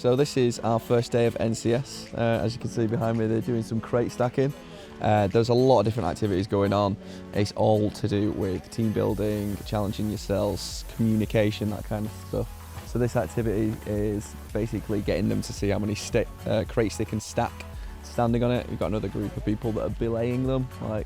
So this is our first day of NCS. As you can see behind me, they're doing some crate stacking. There's a lot of different activities going on. It's all to do with team building, challenging yourselves, communication, that kind of stuff. So this activity is basically getting them to see how many crates they can stack standing on it. We've got another group of people that are belaying them, like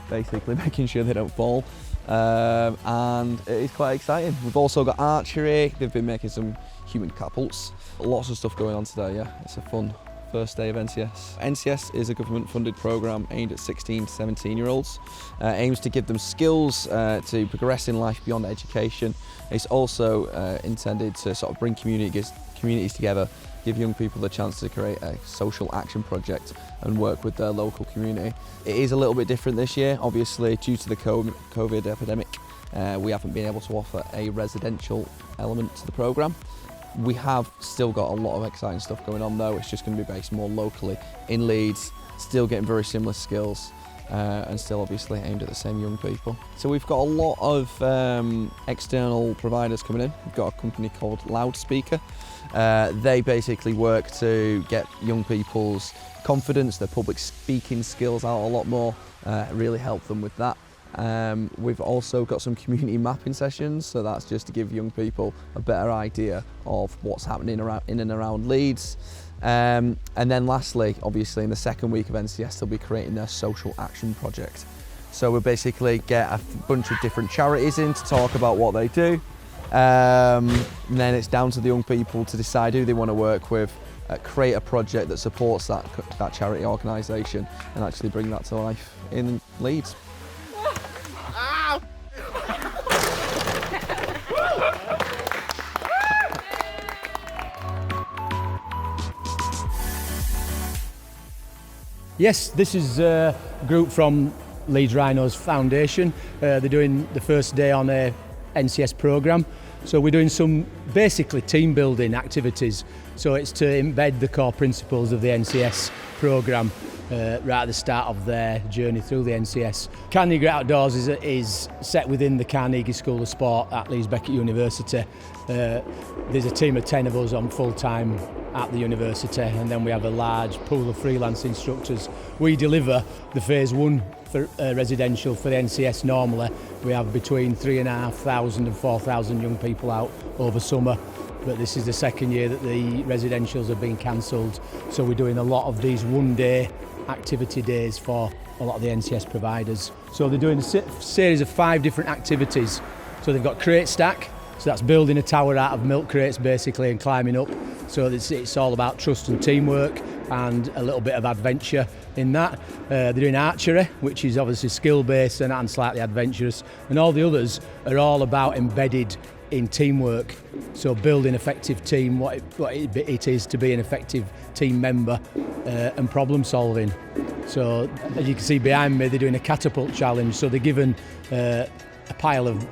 basically making sure they don't fall. And it is quite exciting. We've also got archery. They've been making some human catapults. Lots of stuff going on today, yeah. It's a fun first day of NCS. NCS is a government-funded programme aimed at 16 to 17-year-olds. Aims to give them skills to progress in life beyond education. It's also intended to sort of bring communities together, give young people the chance to create a social action project and work with their local community. It is a little bit different this year, obviously, due to the COVID epidemic. We haven't been able to offer a residential element to the programme. We have still got a lot of exciting stuff going on though. It's just going to be based more locally in Leeds, still getting very similar skills and still obviously aimed at the same young people. So we've got a lot of external providers coming in. We've got a company called Loudspeaker. They basically work to get young people's confidence, their public speaking skills out a lot more, really help them with that. We've also got some community mapping sessions, so that's just to give young people a better idea of what's happening in and around Leeds. And then lastly, obviously in the second week of NCS, they'll be creating their social action project. So we'll basically get a bunch of different charities in to talk about what they do. And then it's down to the young people to decide who they want to work with, create a project that supports that charity organisation and actually bring that to life in Leeds. Yes, this is a group from Leeds Rhinos Foundation. They're doing the first day on a NCS programme. So we're doing some basically team building activities. So it's to embed the core principles of the NCS programme right at the start of their journey through the NCS. Carnegie Outdoors is set within the Carnegie School of Sport at Leeds Beckett University. There's a team of 10 of us on full-time at the university, and then we have a large pool of freelance instructors. We deliver the phase 1 for residential for the NCS normally. We have between 3,500 and 4,000 young people out over summer, but this is the second year that the residentials have been cancelled, so we're doing a lot of these one-day activity days for a lot of the NCS providers. So they're doing a series of 5 different activities. So they've got crate stack, so that's building a tower out of milk crates basically and climbing up. So it's all about trust and teamwork and a little bit of adventure in that. They're doing archery, which is obviously skill-based and slightly adventurous. And all the others are all about embedded in teamwork. So building effective team, what it is to be an effective team member and problem solving. So as you can see behind me, they're doing a catapult challenge. So they're given a pile of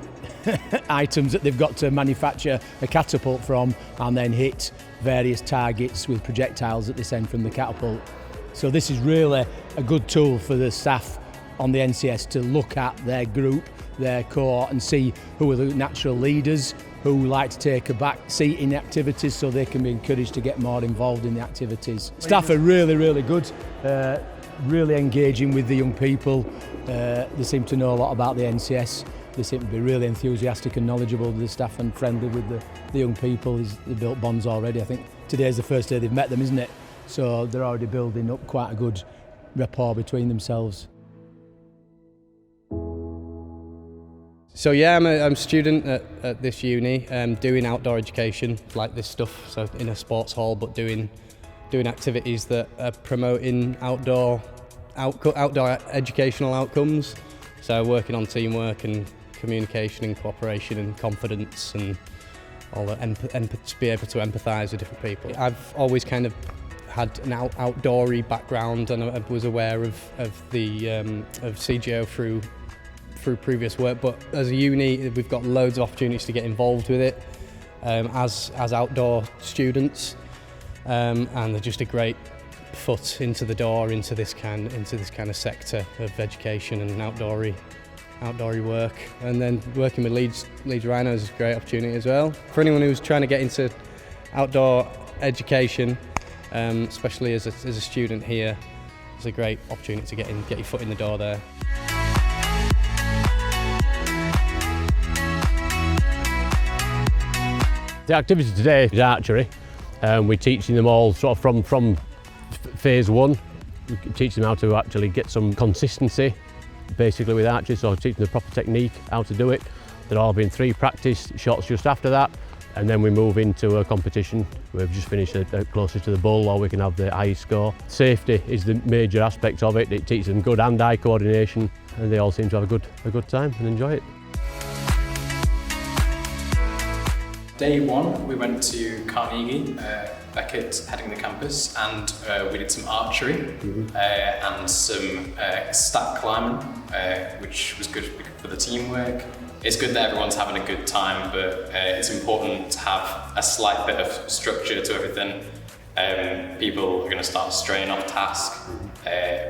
items that they've got to manufacture a catapult from and then hit various targets with projectiles that they send from the catapult. So this is really a good tool for the staff on the NCS to look at their group, their cohort, and see who are the natural leaders, who like to take a back seat in activities so they can be encouraged to get more involved in the activities. Staff are really, really good, really engaging with the young people. They seem to know a lot about the NCS. They seem to be really enthusiastic and knowledgeable with the staff and friendly with the young people. They've built bonds already. I think today's the first day they've met them, isn't it? So they're already building up quite a good rapport between themselves. So yeah, I'm a student at this uni, doing outdoor education, like this stuff, so in a sports hall, but doing activities that are promoting outdoor educational outcomes. So working on teamwork and communication and cooperation and confidence and all that, to be able to empathise with different people. I've always kind of had an outdoory background, and I was aware of CGO through previous work, but as a uni we've got loads of opportunities to get involved with it as outdoor students, and they're just a great foot into the door into this kind of sector of education and outdoory work. And then working with Leeds Rhinos is a great opportunity as well. For anyone who's trying to get into outdoor education, especially as a student here. It's a great opportunity to get your foot in the door there. The activity today is archery. We're teaching them all sort of from phase one. We teach them how to actually get some consistency basically with archery, so teaching them the proper technique, how to do it. They're all being 3 practice shots just after that, and then we move into a competition. We've just finished closest to the bull, or we can have the highest score. Safety is the major aspect of it. It teaches them good hand-eye coordination, and they all seem to have a good time and enjoy it. Day one, we went to Carnegie, Beckett heading the campus, and we did some archery and some stack climbing, which was good for the teamwork. It's good that everyone's having a good time, but it's important to have a slight bit of structure to everything. People are going to start straying off task,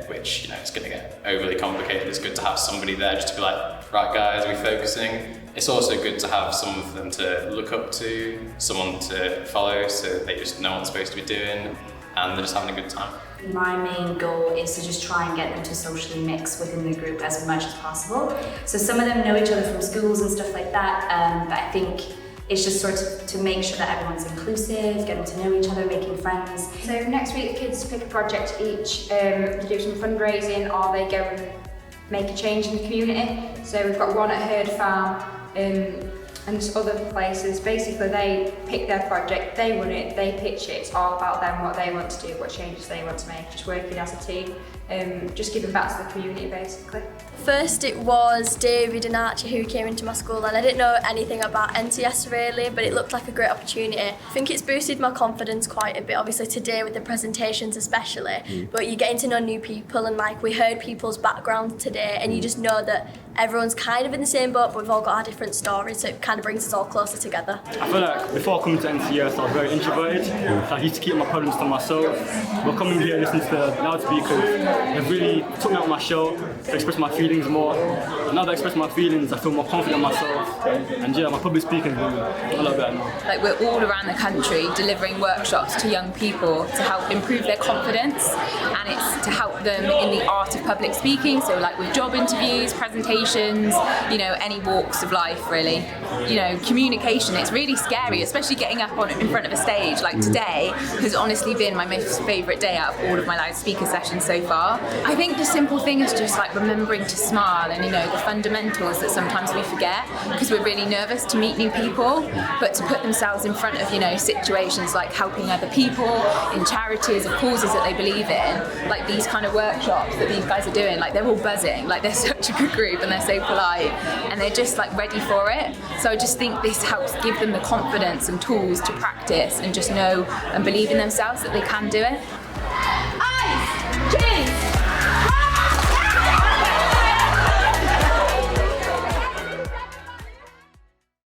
which it's going to get overly complicated. It's good to have somebody there just to be like, right guys, are we focusing? It's also good to have some of them to look up to, someone to follow, so they just know what they're supposed to be doing, and they're just having a good time. My main goal is to just try and get them to socially mix within the group as much as possible. So some of them know each other from schools and stuff like that, but I think it's just sort of to make sure that everyone's inclusive, getting to know each other, making friends. So next week the kids pick a project each, to do some fundraising, or they go and make a change in the community. So we've got one at Herd Farm and just other places. Basically they pick their project, they run it, they pitch it. It's all about them, what they want to do, what changes they want to make, just working as a team, just giving back to the community basically. First it was David and Archie who came into my school, and I didn't know anything about NCS really, but it looked like a great opportunity. I think it's boosted my confidence quite a bit, obviously today with the presentations especially, but you're getting to know new people, and like we heard people's backgrounds today, and you just know that everyone's kind of in the same boat, but we've all got our different stories, so it kind of brings us all closer together. I feel like before coming to NCS I was very introverted, so I used to keep my problems to myself. But coming here and listening to the loudspeakers, it really took me out of my shell to express my feelings more. And now that I express my feelings, I feel more confident in myself, and yeah, my public speaking is a lot better now. Like we're all around the country delivering workshops to young people to help improve their confidence, and it's to help them in the art of public speaking, so like with job interviews, presentations, any walks of life really. Communication, it's really scary, especially getting up in front of a stage. Like today has honestly been my most favourite day out of all of my loudspeaker sessions so far. I think the simple thing is just like remembering to smile, and the fundamentals that sometimes we forget because we're really nervous to meet new people, but to put themselves in front of situations like helping other people in charities or causes that they believe in, like these kind of workshops that these guys are doing, like they're all buzzing, like they're such a good group and they're so polite and they're just like ready for it. So I just think this helps give them the confidence and tools to practice and just know and believe in themselves that they can do it. Ice! Cheese!